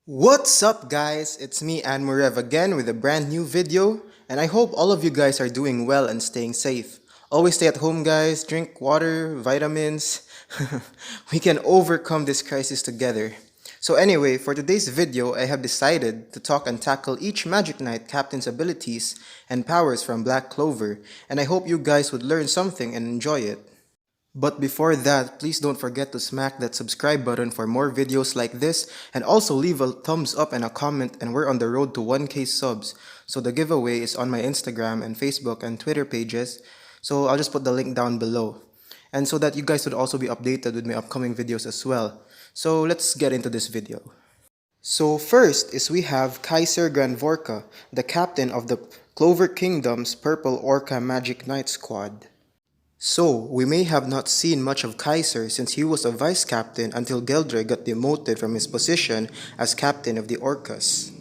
What's up guys, it's me Anmurev again with a brand new video and I hope all of you guys are doing well and staying safe. Always stay at home guys, drink water, vitamins. We can overcome this crisis together. So anyway, for today's video I have decided to talk and tackle each Magic Knight captain's abilities and powers from Black Clover and I hope you guys would learn something and enjoy it. But before that, please don't forget to smack that subscribe button for more videos like this and also leave a thumbs up and a comment, and we're on the road to 1K subs. So the giveaway is on my Instagram and Facebook and Twitter pages. So I'll just put the link down below. And so that you guys would also be updated with my upcoming videos as well. So let's get into this video. So first is we have Kaiser Granvorka, the captain of the Clover Kingdom's Purple Orca Magic Knight Squad. So, we may have not seen much of Kaiser since he was a vice captain until Geldray got demoted from his position as captain of the Orcas.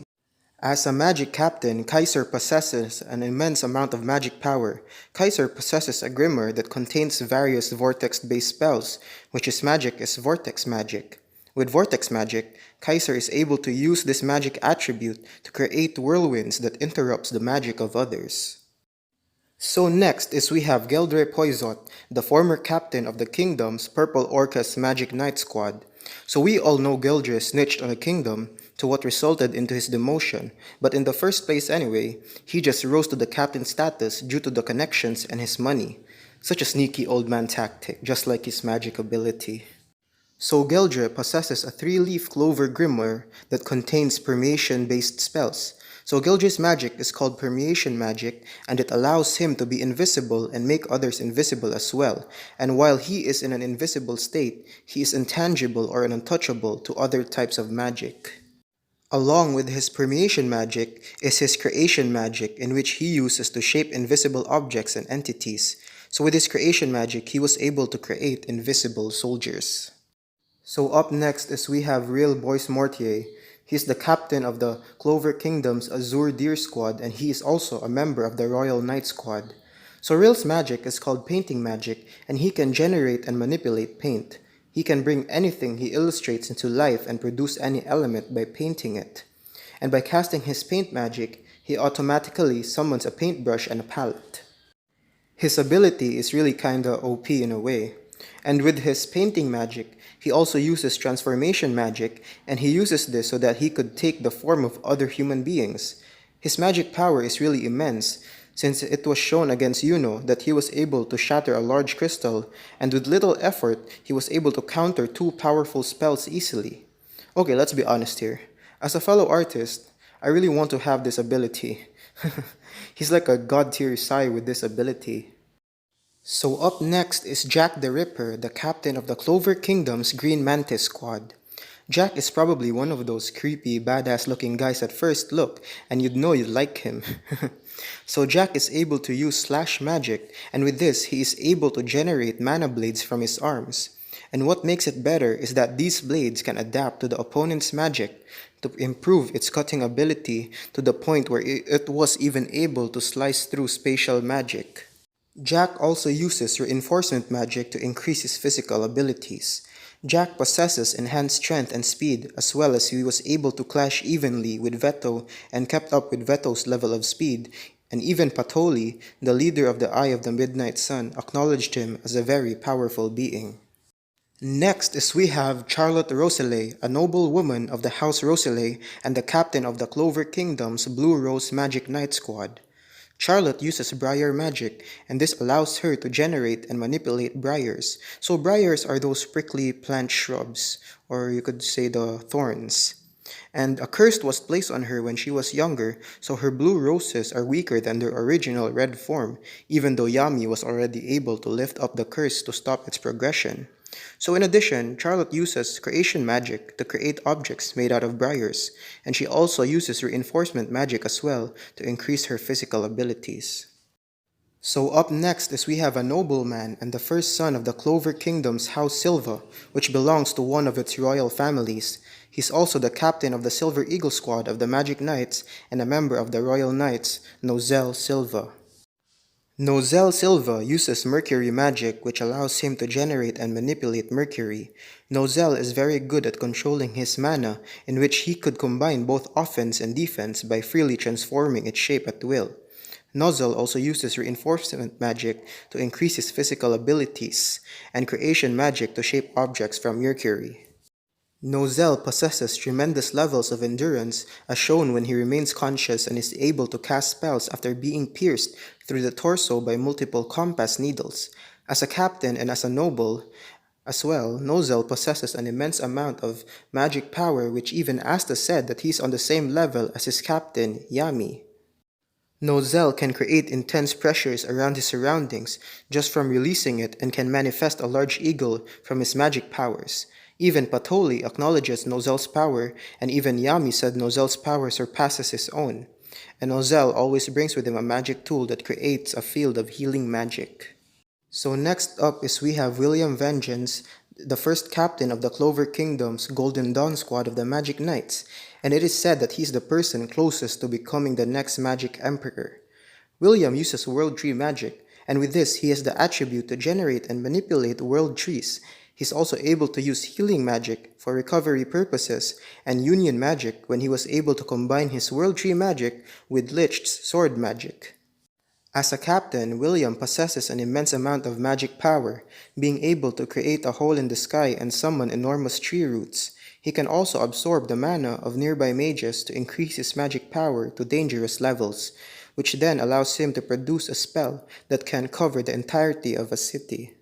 As a magic captain, Kaiser possesses an immense amount of magic power. Kaiser possesses a grimoire that contains various vortex-based spells, which his magic is vortex magic. With vortex magic, Kaiser is able to use this magic attribute to create whirlwinds that interrupts the magic of others. So next is we have Geldray Poizot, the former captain of the kingdom's Purple Orca's Magic Knight Squad. So we all know Geldray snitched on the kingdom to what resulted into his demotion, but in the first place anyway, he just rose to the captain status due to the connections and his money. Such a sneaky old man tactic, just like his magic ability. So Geldray possesses a 3-leaf clover grimoire that contains permeation-based spells. So Geldray's magic is called permeation magic, and it allows him to be invisible and make others invisible as well. And while he is in an invisible state, he is intangible or untouchable to other types of magic. Along with his permeation magic is his creation magic, in which he uses to shape invisible objects and entities. So with his creation magic, he was able to create invisible soldiers. So up next is we have Real Boyce Mortier. He's the captain of the Clover Kingdom's Azure Deer Squad, and he is also a member of the Royal Knight Squad. So Real's magic is called painting magic, and he can generate and manipulate paint. He can bring anything he illustrates into life and produce any element by painting it. And by casting his paint magic, he automatically summons a paintbrush and a palette. His ability is really kinda OP in a way. And with his painting magic, he also uses transformation magic, and he uses this so that he could take the form of other human beings. His magic power is really immense, since it was shown against Yuno that he was able to shatter a large crystal, and with little effort, he was able to counter 2 powerful spells easily. Okay, let's be honest here. As a fellow artist, I really want to have this ability. He's like a god-tier Sai with this ability. So up next is Jack the Ripper, the captain of the Clover Kingdom's Green Mantis Squad. Jack is probably one of those creepy, badass looking guys at first look, and you'd know you'd like him. So Jack is able to use slash magic, and with this he is able to generate mana blades from his arms. And what makes it better is that these blades can adapt to the opponent's magic to improve its cutting ability to the point where it was even able to slice through spatial magic. Jack also uses reinforcement magic to increase his physical abilities. Jack possesses enhanced strength and speed, as well as he was able to clash evenly with Veto and kept up with Veto's level of speed, and even Patoli, the leader of the Eye of the Midnight Sun, acknowledged him as a very powerful being. Next is we have Charlotte Rosalee, a noble woman of the House Rosalee and the captain of the Clover Kingdom's Blue Rose Magic Knight Squad. Charlotte uses briar magic, and this allows her to generate and manipulate briars. So briars are those prickly plant shrubs, or you could say the thorns. And a curse was placed on her when she was younger, so her blue roses are weaker than their original red form, even though Yami was already able to lift up the curse to stop its progression. So in addition, Charlotte uses creation magic to create objects made out of briars, and she also uses reinforcement magic as well to increase her physical abilities. So up next is we have a nobleman and the first son of the Clover Kingdom's House Silva, which belongs to one of its royal families. He's also the captain of the Silver Eagle Squad of the Magic Knights and a member of the Royal Knights, Nozel Silva. Nozel Silva uses Mercury magic, which allows him to generate and manipulate Mercury. Nozel is very good at controlling his mana, in which he could combine both offense and defense by freely transforming its shape at will. Nozel also uses reinforcement magic to increase his physical abilities, and creation magic to shape objects from Mercury. Nozel possesses tremendous levels of endurance, as shown when he remains conscious and is able to cast spells after being pierced through the torso by multiple compass needles. As a captain and as a noble as well, Nozel possesses an immense amount of magic power, which even Asta said that he's on the same level as his captain, Yami. Nozel can create intense pressures around his surroundings just from releasing it and can manifest a large eagle from his magic powers. Even Patoli acknowledges Nozel's power, and even Yami said Nozel's power surpasses his own. And Nozel always brings with him a magic tool that creates a field of healing magic. So next up is we have William Vengeance, the first captain of the Clover Kingdom's Golden Dawn squad of the Magic Knights, and it is said that he's the person closest to becoming the next Magic Emperor. William uses World Tree magic, and with this he has the attribute to generate and manipulate world trees. He's also able to use healing magic for recovery purposes and union magic when he was able to combine his World Tree magic with Lich's sword magic. As a captain, William possesses an immense amount of magic power, being able to create a hole in the sky and summon enormous tree roots. He can also absorb the mana of nearby mages to increase his magic power to dangerous levels, which then allows him to produce a spell that can cover the entirety of a city.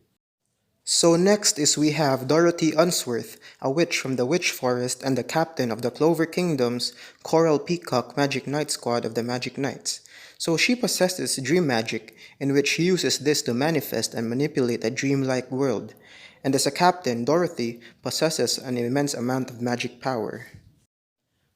So next is we have Dorothy Unsworth, a witch from the Witch Forest and the captain of the Clover Kingdom's Coral Peacock Magic Knight squad of the Magic Knights. So she possesses dream magic, in which she uses this to manifest and manipulate a dreamlike world. And as a captain, Dorothy possesses an immense amount of magic power.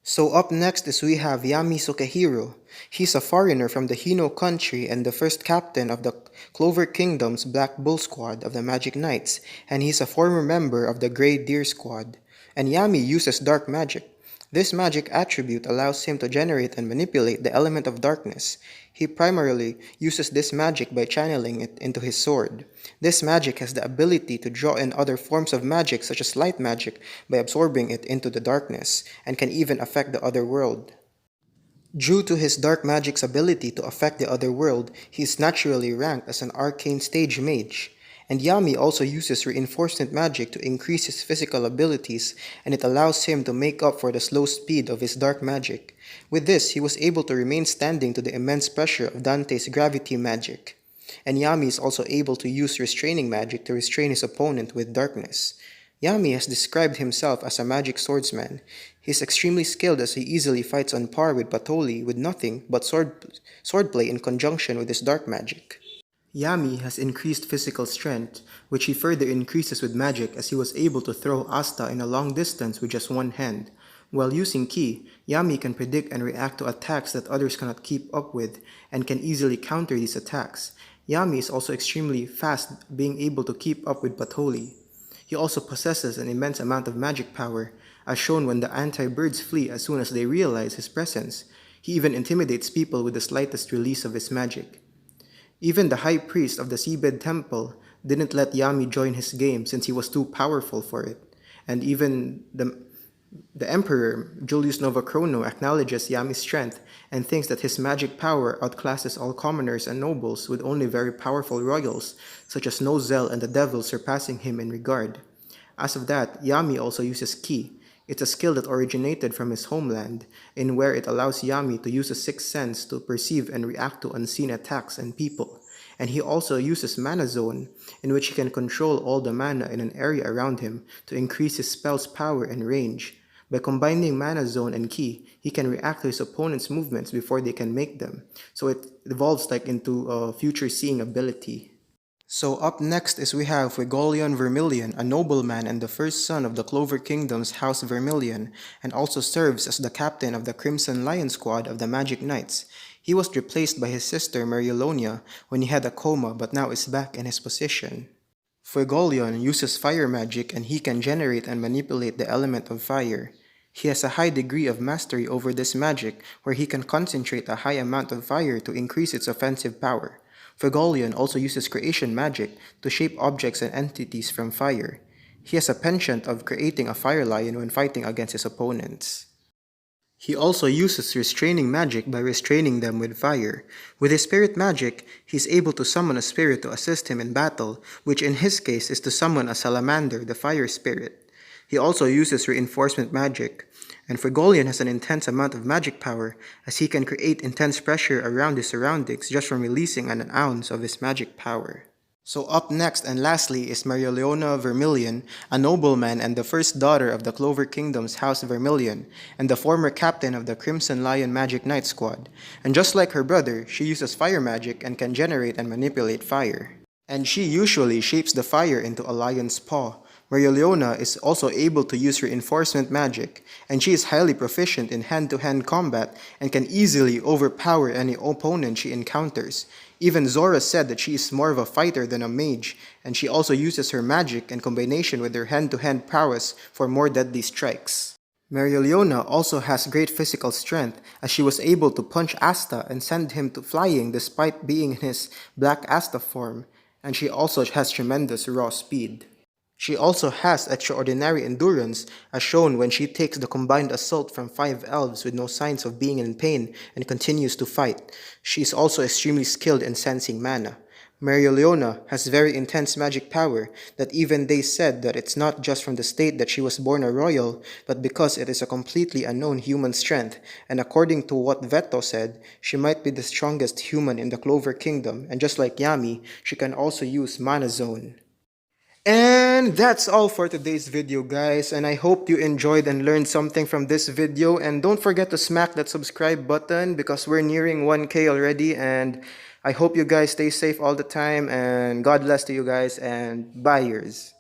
So up next is we have Yami Sukehiro. He's a foreigner from the Hino country and the first captain of the Clover Kingdom's Black Bull squad of the Magic Knights, and he's a former member of the Grey Deer squad. And Yami uses dark magic. This magic attribute allows him to generate and manipulate the element of darkness. He primarily uses this magic by channeling it into his sword. This magic has the ability to draw in other forms of magic such as light magic by absorbing it into the darkness, and can even affect the other world. Due to his dark magic's ability to affect the other world, he is naturally ranked as an arcane stage mage. And Yami also uses reinforcement magic to increase his physical abilities, and it allows him to make up for the slow speed of his dark magic. With this, he was able to remain standing to the immense pressure of Dante's gravity magic. And Yami is also able to use restraining magic to restrain his opponent with darkness. Yami has described himself as a magic swordsman. He is extremely skilled as he easily fights on par with Patoli with nothing but swordplay in conjunction with his dark magic. Yami has increased physical strength, which he further increases with magic as he was able to throw Asta in a long distance with just one hand. While using Ki, Yami can predict and react to attacks that others cannot keep up with and can easily counter these attacks. Yami is also extremely fast, being able to keep up with Patoli. He also possesses an immense amount of magic power, as shown when the anti-birds flee as soon as they realize his presence. He even intimidates people with the slightest release of his magic. Even the high priest of the Seabed Temple didn't let Yami join his game since he was too powerful for it. And even the Emperor, Julius Novachrono, acknowledges Yami's strength and thinks that his magic power outclasses all commoners and nobles, with only very powerful royals, such as Nozel and the Devil, surpassing him in regard. As of that, Yami also uses Ki. It's a skill that originated from his homeland, in where it allows Yami to use a sixth sense to perceive and react to unseen attacks and people. And he also uses Mana Zone, in which he can control all the mana in an area around him to increase his spell's power and range. By combining Mana Zone and Ki, he can react to his opponent's movements before they can make them, so it evolves like into a future seeing ability. So up next is we have Fuegolion Vermilion, a nobleman and the first son of the Clover Kingdom's House Vermilion, and also serves as the captain of the Crimson Lion squad of the Magic Knights. He was replaced by his sister Mariolonia when he had a coma, but now is back in his position. Fuegolion uses fire magic, and he can generate and manipulate the element of fire. He has a high degree of mastery over this magic, where he can concentrate a high amount of fire to increase its offensive power. Fregolian also uses creation magic to shape objects and entities from fire. He has a penchant of creating a fire lion when fighting against his opponents. He also uses restraining magic by restraining them with fire. With his spirit magic, he is able to summon a spirit to assist him in battle, which in his case is to summon a salamander, the fire spirit. He also uses reinforcement magic, and Fregolian has an intense amount of magic power, as he can create intense pressure around his surroundings just from releasing an ounce of his magic power. So up next and lastly is Maria Leona Vermilion, a nobleman and the first daughter of the Clover Kingdom's House Vermilion, and the former captain of the Crimson Lion Magic Knight Squad. And just like her brother, she uses fire magic and can generate and manipulate fire. And she usually shapes the fire into a lion's paw. Maria Leona is also able to use reinforcement magic, and she is highly proficient in hand-to-hand combat and can easily overpower any opponent she encounters. Even Zora said that she is more of a fighter than a mage, and she also uses her magic in combination with her hand-to-hand prowess for more deadly strikes. Maria Leona also has great physical strength, as she was able to punch Asta and send him to flying despite being in his Black Asta form, and she also has tremendous raw speed. She also has extraordinary endurance, as shown when she takes the combined assault from 5 elves with no signs of being in pain and continues to fight. She is also extremely skilled in sensing mana. Maria Leona has very intense magic power that even they said that it's not just from the state that she was born a royal, but because it is a completely unknown human strength, and according to what Veto said, she might be the strongest human in the Clover Kingdom, and just like Yami, she can also use Mana Zone. And that's all for today's video, guys, and I hope you enjoyed and learned something from this video. And don't forget to smack that subscribe button because we're nearing 1K already, and I hope you guys stay safe all the time, and God bless to you guys, and bye yours.